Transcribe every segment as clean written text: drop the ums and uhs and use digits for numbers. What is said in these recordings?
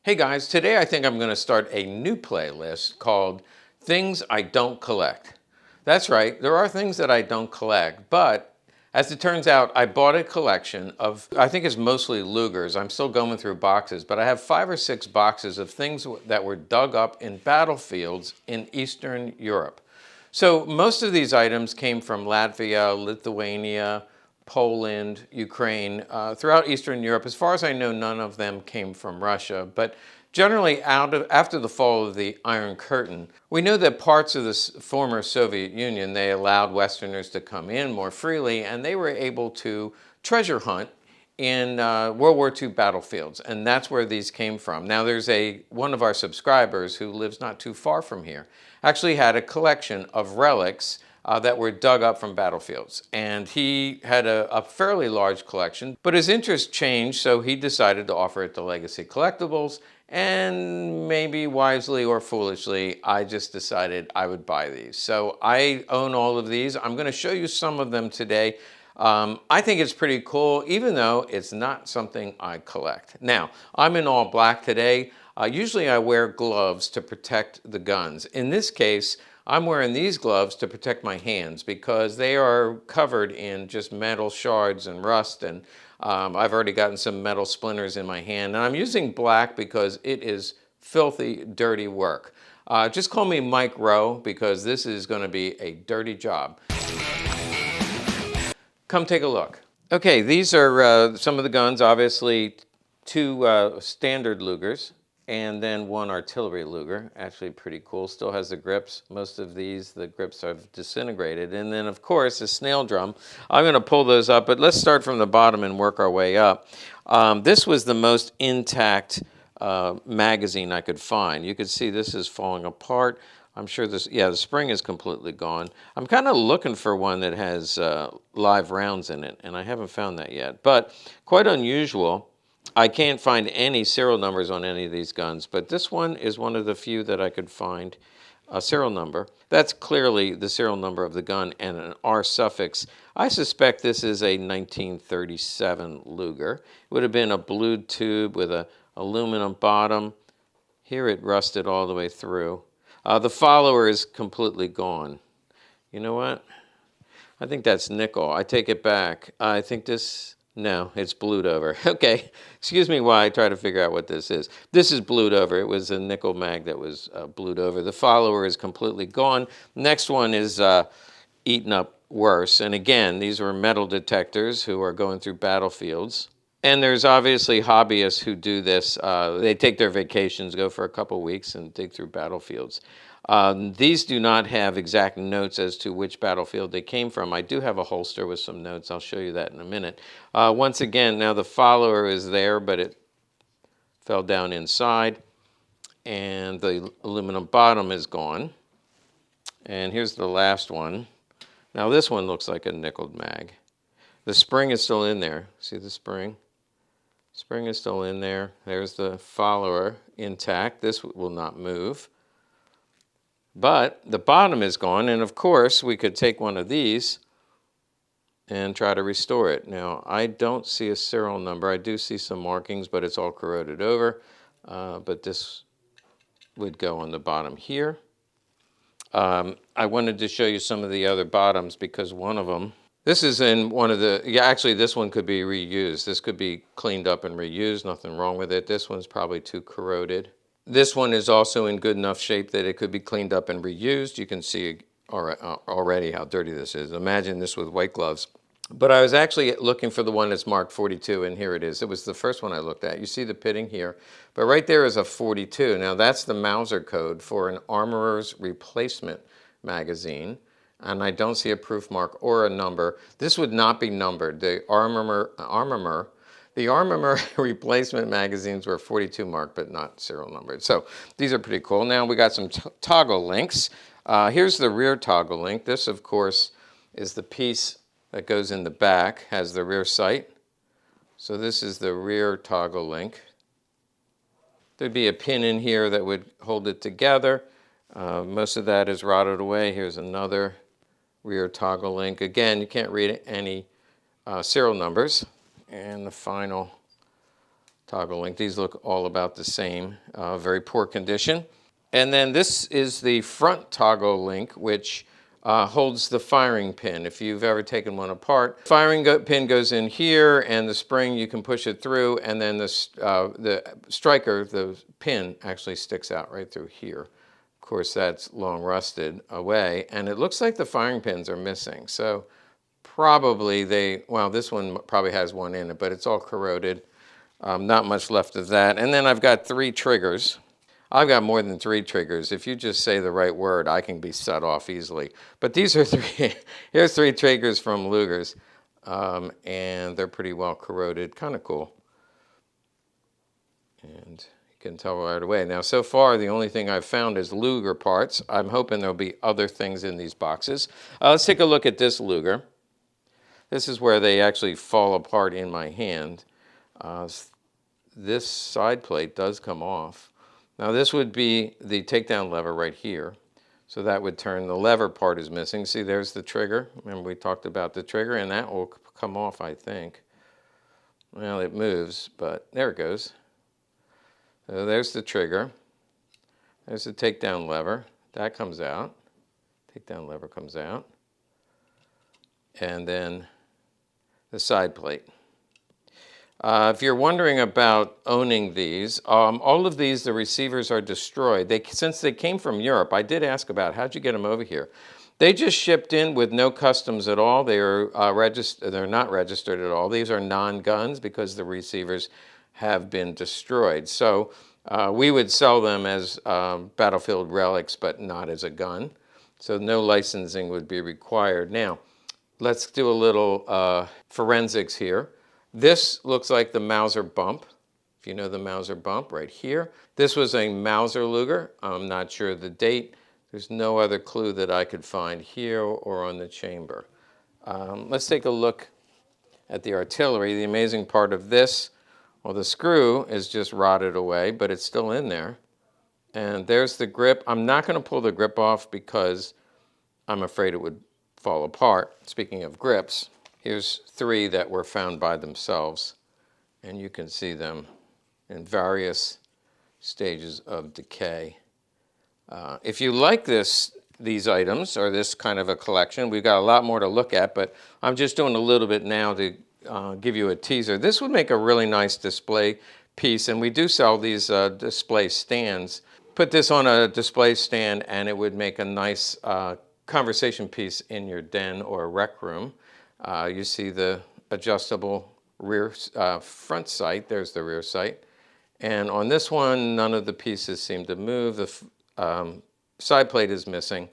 Hey guys, today I think I'm going to start a new playlist called Things I Don't Collect. That's right, there are things that I don't collect, but as it turns out, I bought a collection of, I think it's mostly Lugers. I'm still going through boxes, but I have 5 or 6 boxes of things that were dug up in battlefields in Eastern Europe. So most of these items came from Latvia, Lithuania, Poland, Ukraine, throughout Eastern Europe. As far as I know, none of them came from Russia, but generally after the fall of the Iron Curtain, we know that parts of the former Soviet Union, they allowed Westerners to come in more freely, and they were able to treasure hunt in World War II battlefields, and that's where these came from. Now there's one of our subscribers who lives not too far from here, actually had a collection of relics that were dug up from battlefields. And he had a fairly large collection, but his interest changed, so he decided to offer it to Legacy Collectibles, and maybe wisely or foolishly, I just decided I would buy these. So I own all of these. I'm going to show you some of them today. I think it's pretty cool, even though it's not something I collect. Now, I'm in all black today. Usually I wear gloves to protect the guns. In this case, I'm wearing these gloves to protect my hands because they are covered in just metal shards and rust, and I've already gotten some metal splinters in my hand. And I'm using black because it is filthy, dirty work. Just call me Mike Rowe because this is going to be a dirty job. Come take a look. Okay, these are some of the guns, obviously 2 standard Lugers, and then 1 artillery Luger, actually pretty cool, still has the grips. Most of these, the grips have disintegrated. And then of course the Snail Drum. I'm gonna pull those up, but let's start from the bottom and work our way up. This was the most intact magazine I could find. You could see this is falling apart. I'm sure this, yeah, the spring is completely gone. I'm kind of looking for one that has live rounds in it, and I haven't found that yet. But quite unusual. I can't find any serial numbers on any of these guns, but this one is one of the few that I could find a serial number. That's clearly the serial number of the gun and an R suffix. I suspect this is a 1937 Luger. It would have been a blued tube with an aluminum bottom. Here it rusted all the way through. The follower is completely gone. You know what? I think that's nickel. I take it back. I think this, no, it's blued over. Okay, excuse me while I try to figure out what this is. This is blued over. It was a nickel mag that was blued over. The follower is completely gone. Next one is eaten up worse. And again, these were metal detectors who are going through battlefields. And there's obviously hobbyists who do this. They take their vacations, go for a couple weeks, and dig through battlefields. These do not have exact notes as to which battlefield they came from. I do have a holster with some notes. I'll show you that in a minute. Once again, now the follower is there, but it fell down inside. And the aluminum bottom is gone. And here's the last one. Now this one looks like a nickeled mag. The spring is still in there. See the spring? Spring is still in there. There's the follower intact. This will not move. But the bottom is gone, and of course we could take one of these and try to restore it. Now I don't see a serial number. I do see some markings, but it's all corroded over. But this would go on the bottom here. I wanted to show you some of the other bottoms because one of them, this is in one of the, yeah, actually this one could be reused. This could be cleaned up and reused, nothing wrong with it. This one's probably too corroded. This one is also in good enough shape that it could be cleaned up and reused. You can see already how dirty this is. Imagine this with white gloves. But I was actually looking for the one that's marked 42, and here it is. It was the first one I looked at. You see the pitting here, but right there is a 42. Now that's the Mauser code for an armorer's replacement magazine, and I don't see a proof mark or a number. This would not be numbered. The armorer replacement magazines were 42 marked, but not serial numbered. So these are pretty cool. Now we got some toggle links. Here's the rear toggle link. This, of course, is the piece that goes in the back, has the rear sight. So this is the rear toggle link. There'd be a pin in here that would hold it together. Most of that is rotted away. Here's another rear toggle link. Again, you can't read any serial numbers. And the final toggle link. These look all about the same, very poor condition. And then this is the front toggle link, which holds the firing pin. If you've ever taken one apart, firing pin goes in here, and the spring, you can push it through, and then the striker, the pin, actually sticks out right through here. Of course, that's long rusted away, and it looks like the firing pins are missing. So probably well, this one probably has one in it, but it's all corroded. Not much left of that. And then I've got 3 triggers. I've got more than 3 triggers. If you just say the right word, I can be set off easily. But these are 3, here's 3 triggers from Lugers, and they're pretty well corroded, kind of cool. And you can tell right away. Now, so far, the only thing I've found is Luger parts. I'm hoping there'll be other things in these boxes. Let's take a look at this Luger. This is where they actually fall apart in my hand. This side plate does come off. Now this would be the takedown lever right here. So that would turn, the lever part is missing. See, there's the trigger. Remember we talked about the trigger, and that will come off, I think. Well, it moves, but there it goes. So there's the trigger. There's the takedown lever. That comes out. Takedown lever comes out. And then the side plate. If you're wondering about owning these, all of these, the receivers are destroyed. Since they came from Europe, I did ask about how'd you get them over here. They just shipped in with no customs at all. They are they're not registered at all. These are non-guns because the receivers have been destroyed. So we would sell them as battlefield relics, but not as a gun. So no licensing would be required. Now, let's do a little forensics here. This looks like the Mauser bump, if you know the Mauser bump right here. This was a Mauser Luger. I'm not sure the date. There's no other clue that I could find here or on the chamber. Let's take a look at the artillery. The amazing part of this, well, the screw is just rotted away, but it's still in there. And there's the grip. I'm not going to pull the grip off because I'm afraid it would fall apart. Speaking of grips, here's 3 that were found by themselves, and you can see them in various stages of decay. If you like these items, or this kind of a collection, we've got a lot more to look at, but I'm just doing a little bit now to give you a teaser. This would make a really nice display piece, and we do sell these display stands. Put this on a display stand, and it would make a nice conversation piece in your den or rec room. You see the adjustable rear front sight. There's the rear sight. And on this one, none of the pieces seem to move. The side plate is missing.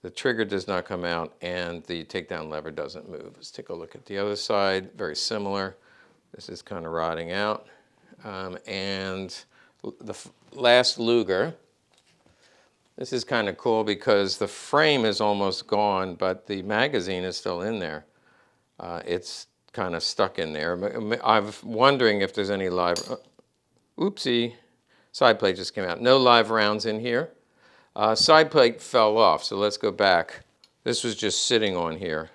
The trigger does not come out, and the takedown lever doesn't move. Let's take a look at the other side. Very similar. This is kind of rotting out. And the last Luger. This is kind of cool because the frame is almost gone, but the magazine is still in there. It's kind of stuck in there. I'm wondering if there's any live... oopsie. Side plate just came out. No live rounds in here. Side plate fell off, so let's go back. This was just sitting on here.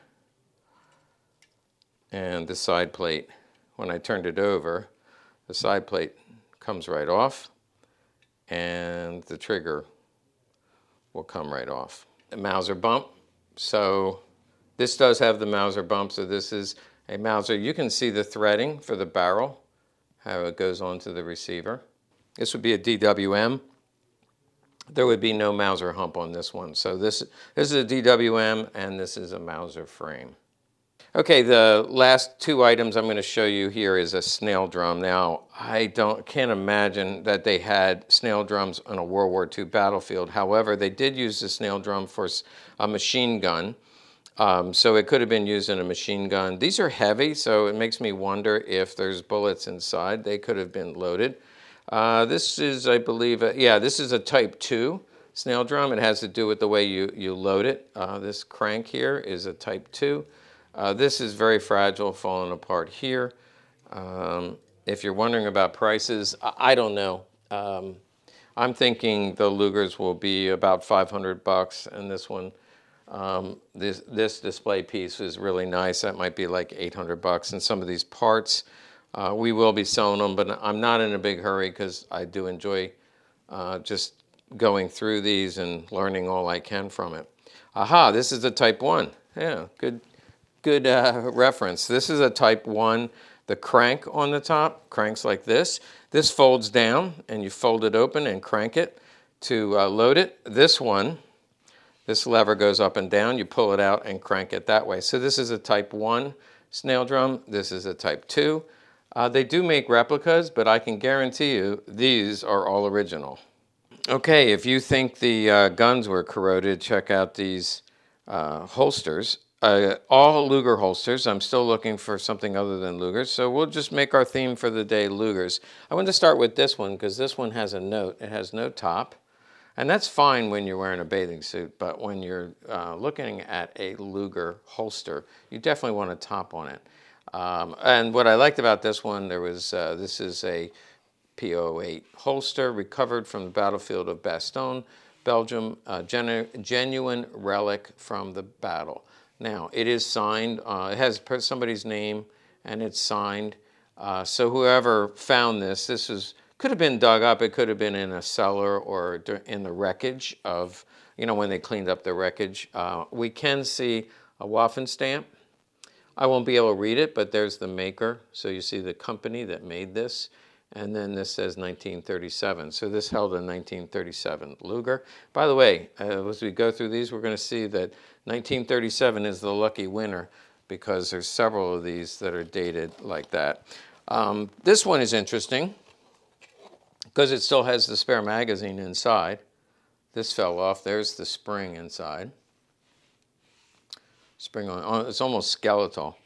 And the side plate, when I turned it over, the side plate comes right off, and the trigger will come right off. The Mauser bump. So this does have the Mauser bump. So this is a Mauser. You can see the threading for the barrel, how it goes onto the receiver. This would be a DWM. There would be no Mauser hump on this one. So this is a DWM, and this is a Mauser frame. Okay, the last 2 items I'm going to show you here is a Snail Drum. Now, I can't imagine that they had Snail Drums on a World War II battlefield. However, they did use the Snail Drum for a machine gun. So it could have been used in a machine gun. These are heavy, so it makes me wonder if there's bullets inside. They could have been loaded. This is, I believe, this is a Type 2 Snail Drum. It has to do with the way you load it. This crank here is a Type 2. This is very fragile, falling apart here. If you're wondering about prices, I don't know. I'm thinking the Lugers will be about $500, and this one, this display piece is really nice. That might be like $800, and some of these parts, We will be selling them, but I'm not in a big hurry because I do enjoy just going through these and learning all I can from it. Aha, this is a Type 1. Yeah, good reference. This is a Type 1. The crank on the top cranks like this. This folds down, and you fold it open and crank it to load it. This one, this lever goes up and down. You pull it out and crank it that way. So this is a Type 1 snail drum. This is a Type 2. They do make replicas, but I can guarantee you these are all original. Okay, if you think the guns were corroded, check out these holsters. All Luger holsters. I'm still looking for something other than Lugers, so we'll just make our theme for the day Lugers. I want to start with this one because this one has a note. It has no top, and that's fine when you're wearing a bathing suit, but when you're looking at a Luger holster, you definitely want a top on it. And what I liked about this one, this is a P008 holster recovered from the battlefield of Bastogne, Belgium, genuine relic from the battle. Now, it is signed. It has somebody's name, and it's signed. So whoever found this could have been dug up. It could have been in a cellar or in the wreckage of, when they cleaned up the wreckage. We can see a Waffen stamp. I won't be able to read it, but there's the maker. So you see the company that made this. And then this says 1937. So this held a 1937 Luger. By the way, as we go through these, we're going to see that 1937 is the lucky winner because there's several of these that are dated like that. This one is interesting because it still has the spare magazine inside. This fell off. There's the spring inside. Spring on. It's almost skeletal.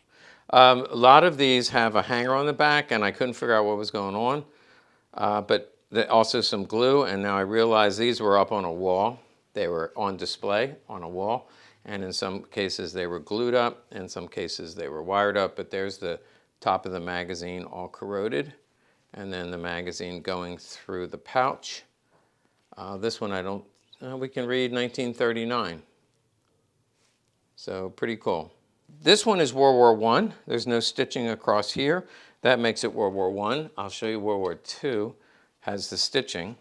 A lot of these have a hanger on the back, and I couldn't figure out what was going on. But also some glue, and now I realize these were up on a wall. They were on display on a wall, and in some cases they were glued up, in some cases they were wired up, but there's the top of the magazine all corroded, and then the magazine going through the pouch. This one we can read 1939. So pretty cool. This one is World War I. There's no stitching across here. That makes it World War I. I'll show you World War II has the stitching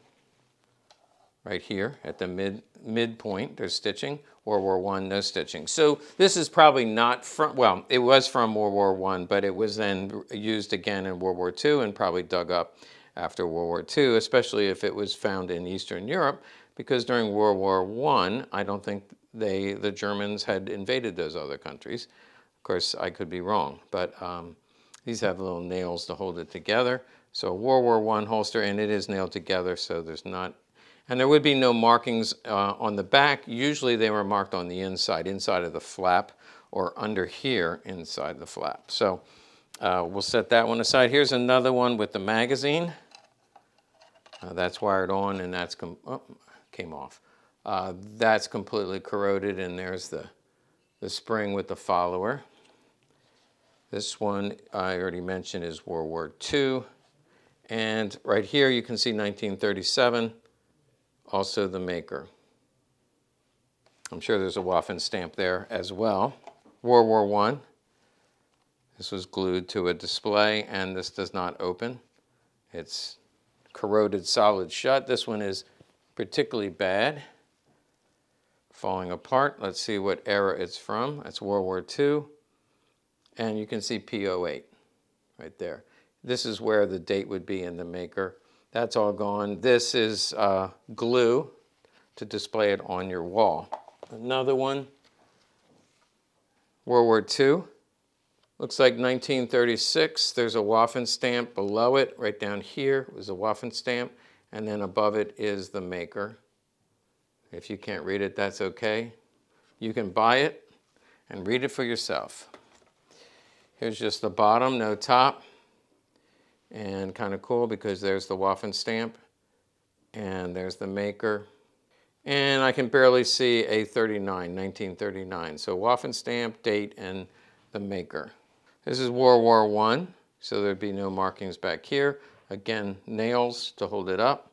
right here at the midpoint. There's stitching. World War I, no stitching. So this is probably not from, well, it was from World War I, but it was then used again in World War II and probably dug up after World War II, especially if it was found in Eastern Europe, because during World War I don't think the Germans had invaded those other countries. Of course, I could be wrong, but these have little nails to hold it together. So World War I holster, and it is nailed together, so there's not, and there would be no markings on the back. Usually they were marked on the inside of the flap, or under here inside the flap. So we'll set that one aside. Here's another one with the magazine. That's wired on, and that's came off. That's completely corroded, and there's the spring with the follower. This one I already mentioned is World War II. And right here you can see 1937, also the maker. I'm sure there's a Waffen stamp there as well. World War I. This was glued to a display, and this does not open. It's corroded solid shut. This one is particularly bad. Falling apart. Let's see what era it's from. That's World War II. And you can see P008 right there. This is where the date would be in the maker. That's all gone. This is glue to display it on your wall. Another one, World War II. Looks like 1936. There's a Waffen stamp below it. Right down here was a Waffen stamp. And then above it is the maker. If you can't read it, that's okay. You can buy it and read it for yourself. Here's just the bottom, no top. And kind of cool because there's the Waffen stamp. And there's the maker. And I can barely see a 1939. So Waffen stamp, date, and the maker. This is World War I, so there'd be no markings back here. Again, nails to hold it up.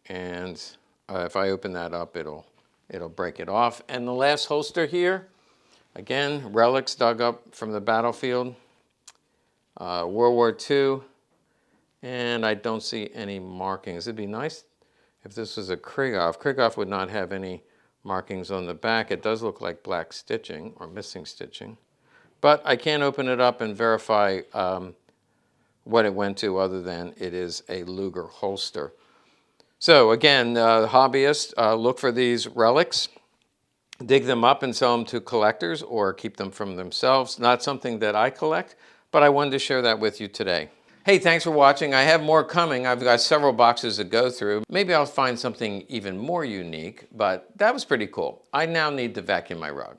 And if I open that up, it'll break it off. And the last holster here, again, relics dug up from the battlefield. World War II, and I don't see any markings. It'd be nice if this was a Krieghoff. Krieghoff would not have any markings on the back. It does look like black stitching or missing stitching. But I can't open it up and verify what it went to other than it is a Luger holster. So again, hobbyists, look for these relics. Dig them up and sell them to collectors or keep them from themselves. Not something that I collect, but I wanted to share that with you today. Hey, thanks for watching. I have more coming. I've got several boxes to go through. Maybe I'll find something even more unique, but that was pretty cool. I now need to vacuum my rug.